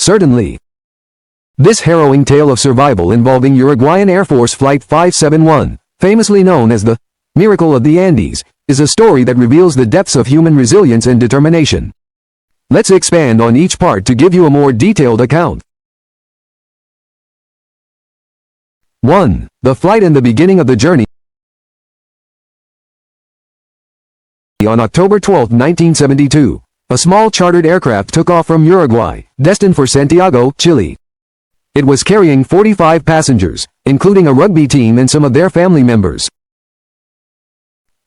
Certainly. This harrowing tale of survival involving Uruguayan Air Force Flight 571, famously known as the Miracle of the Andes, is a story that reveals the depths of human resilience and determination. Let's expand on each part to give you a more detailed account. 1. The flight and the beginning of the journey. On October 12, 1972, a small chartered aircraft took off from Uruguay, destined for Santiago, Chile. It was carrying 45 passengers, including a rugby team and some of their family members.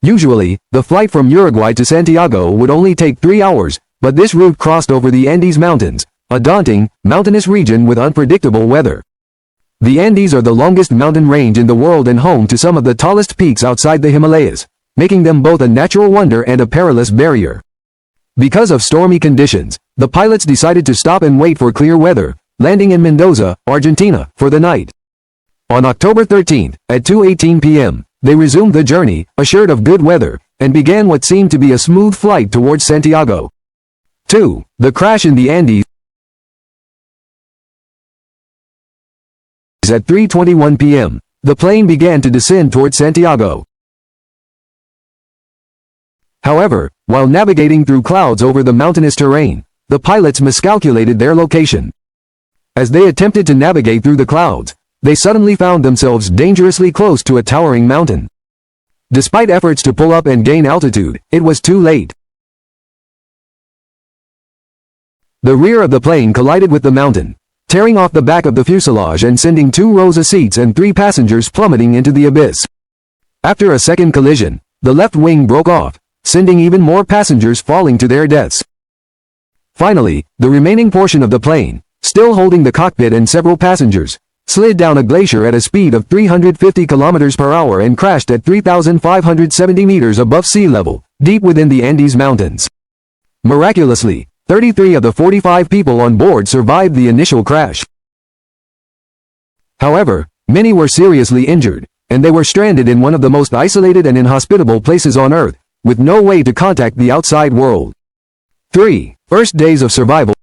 Usually, the flight from Uruguay to Santiago would only take 3 hours, but this route crossed over the Andes Mountains, a daunting, mountainous region with unpredictable weather. The Andes are the longest mountain range in the world and home to some of the tallest peaks outside the Himalayas, making them both a natural wonder and a perilous barrier. Because of stormy conditions, the pilots decided to stop and wait for clear weather, landing in Mendoza, Argentina, for the night. On October 13, at 2:18 p.m., they resumed the journey, assured of good weather, and began what seemed to be a smooth flight towards Santiago. 2. The crash in the Andes. At 3:21 p.m., the plane began to descend towards Santiago. However, while navigating through clouds over the mountainous terrain, the pilots miscalculated their location. As they attempted to navigate through the clouds, they suddenly found themselves dangerously close to a towering mountain. Despite efforts to pull up and gain altitude, it was too late. The rear of the plane collided with the mountain, tearing off the back of the fuselage and sending 2 rows of seats and 3 passengers plummeting into the abyss. After a second collision, the left wing broke off, sending even more passengers falling to their deaths. Finally, the remaining portion of the plane, still holding the cockpit and several passengers, slid down a glacier at a speed of 350 kilometers per hour and crashed at 3,570 meters above sea level, deep within the Andes Mountains. Miraculously, 33 of the 45 people on board survived the initial crash. However, many were seriously injured, and they were stranded in one of the most isolated and inhospitable places on Earth, with no way to contact the outside world. 3. First days of survival.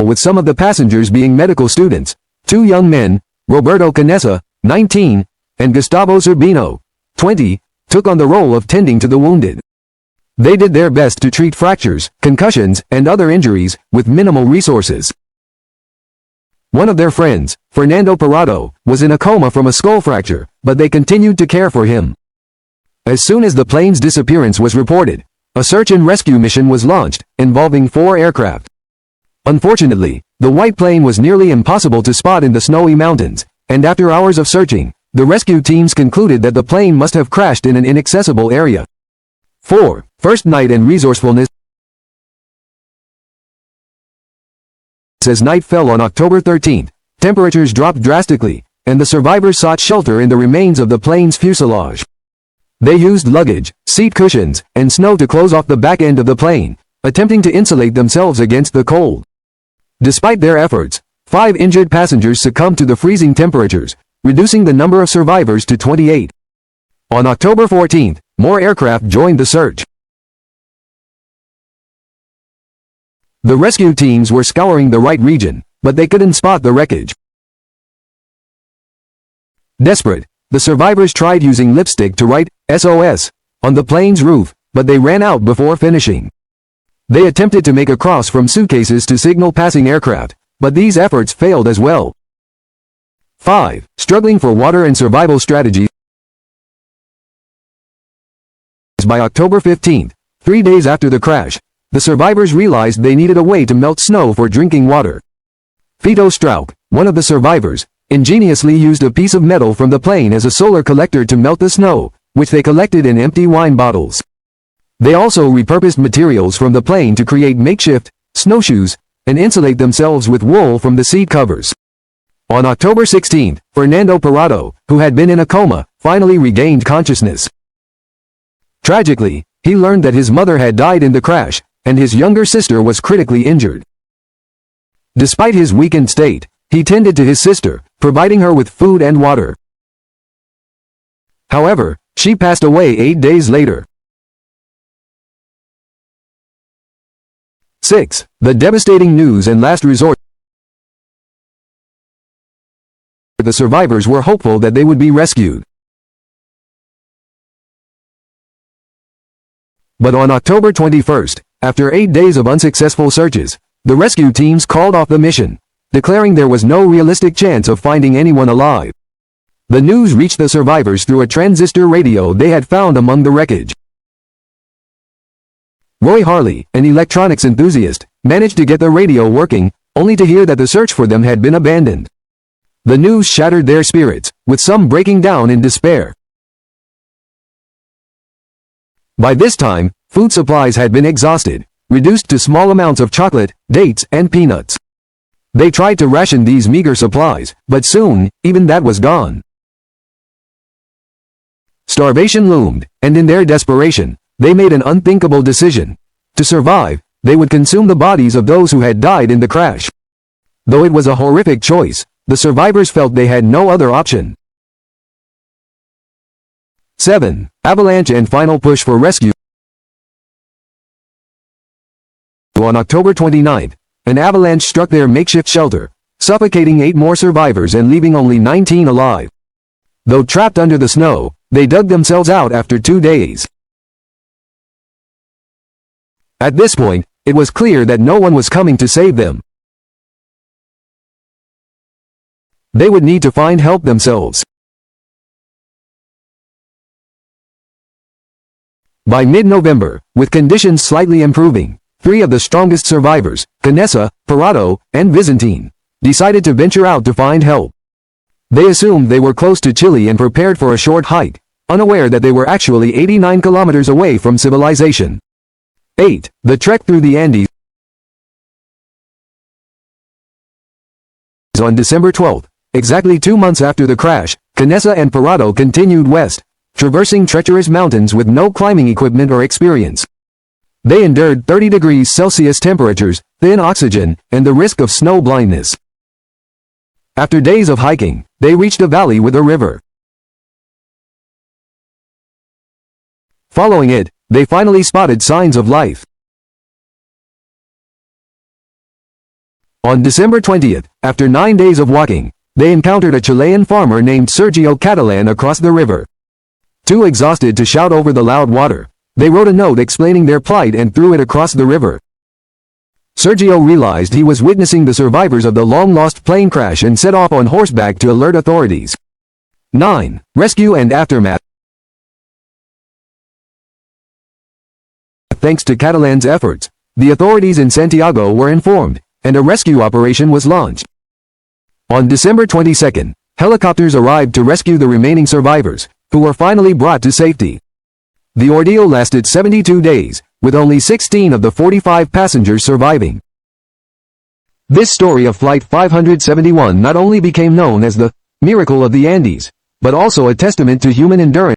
With some of the passengers being medical students, 2 young men, Roberto Canessa, 19, and Gustavo Zerbino, 20, took on the role of tending to the wounded. They did their best to treat fractures, concussions, and other injuries, with minimal resources. One of their friends, Fernando Parado, was in a coma from a skull fracture, but they continued to care for him. As soon as the plane's disappearance was reported, a search and rescue mission was launched, involving 4 aircraft. Unfortunately, the white plane was nearly impossible to spot in the snowy mountains, and after hours of searching, the rescue teams concluded that the plane must have crashed in an inaccessible area. 4. First night and resourcefulness. As night fell on October 13, temperatures dropped drastically, and the survivors sought shelter in the remains of the plane's fuselage. They used luggage, seat cushions, and snow to close off the back end of the plane, attempting to insulate themselves against the cold. Despite their efforts, 5 injured passengers succumbed to the freezing temperatures, reducing the number of survivors to 28. On October 14, more aircraft joined the search. The rescue teams were scouring the right region, but they couldn't spot the wreckage. Desperate, the survivors tried using lipstick to write SOS on the plane's roof, but they ran out before finishing. They attempted to make a cross from suitcases to signal passing aircraft, but these efforts failed as well. 5. Struggling for water and survival strategies. By October 15, 3 days after the crash, the survivors realized they needed a way to melt snow for drinking water. Fito Strauch, one of the survivors, ingeniously used a piece of metal from the plane as a solar collector to melt the snow, which they collected in empty wine bottles. They also repurposed materials from the plane to create makeshift snowshoes and insulate themselves with wool from the seat covers. On October 16, Fernando Parado, who had been in a coma, finally regained consciousness. Tragically, he learned that his mother had died in the crash, and his younger sister was critically injured. Despite his weakened state, he tended to his sister, providing her with food and water. However, she passed away 8 days later. 6. The devastating news and last resort. The survivors were hopeful that they would be rescued. But on October 21st, after 8 days of unsuccessful searches, the rescue teams called off the mission, declaring there was no realistic chance of finding anyone alive. The news reached the survivors through a transistor radio they had found among the wreckage. Roy Harley, an electronics enthusiast, managed to get the radio working, only to hear that the search for them had been abandoned. The news shattered their spirits, with some breaking down in despair. By this time, food supplies had been exhausted, reduced to small amounts of chocolate, dates, and peanuts. They tried to ration these meager supplies, but soon, even that was gone. Starvation loomed, and in their desperation, they made an unthinkable decision. To survive, they would consume the bodies of those who had died in the crash. Though it was a horrific choice, the survivors felt they had no other option. 7. Avalanche and final push for rescue. On October 29th, an avalanche struck their makeshift shelter, suffocating 8 more survivors and leaving only 19 alive. Though trapped under the snow, they dug themselves out after 2 days. At this point, it was clear that no one was coming to save them. They would need to find help themselves. By mid-November, with conditions slightly improving, 3 of the strongest survivors, Canessa, Parado, and Byzantine, decided to venture out to find help. They assumed they were close to Chile and prepared for a short hike, unaware that they were actually 89 kilometers away from civilization. 8. The trek through the Andes. On December 12th, exactly 2 months after the crash, Canessa and Parado continued west, traversing treacherous mountains with no climbing equipment or experience. They endured 30 degrees Celsius temperatures, thin oxygen, and the risk of snow blindness. After days of hiking, they reached a valley with a river. Following it, they finally spotted signs of life. On December 20th, after 9 days of walking, they encountered a Chilean farmer named Sergio Catalan across the river. Too exhausted to shout over the loud water, they wrote a note explaining their plight and threw it across the river. Sergio realized he was witnessing the survivors of the long-lost plane crash and set off on horseback to alert authorities. 9. Rescue and aftermath. Thanks to Catalan's efforts, the authorities in Santiago were informed, and a rescue operation was launched. On December 22nd, helicopters arrived to rescue the remaining survivors, who were finally brought to safety. The ordeal lasted 72 days, with only 16 of the 45 passengers surviving. This story of Flight 571 not only became known as the miracle of the Andes, but also a testament to human endurance.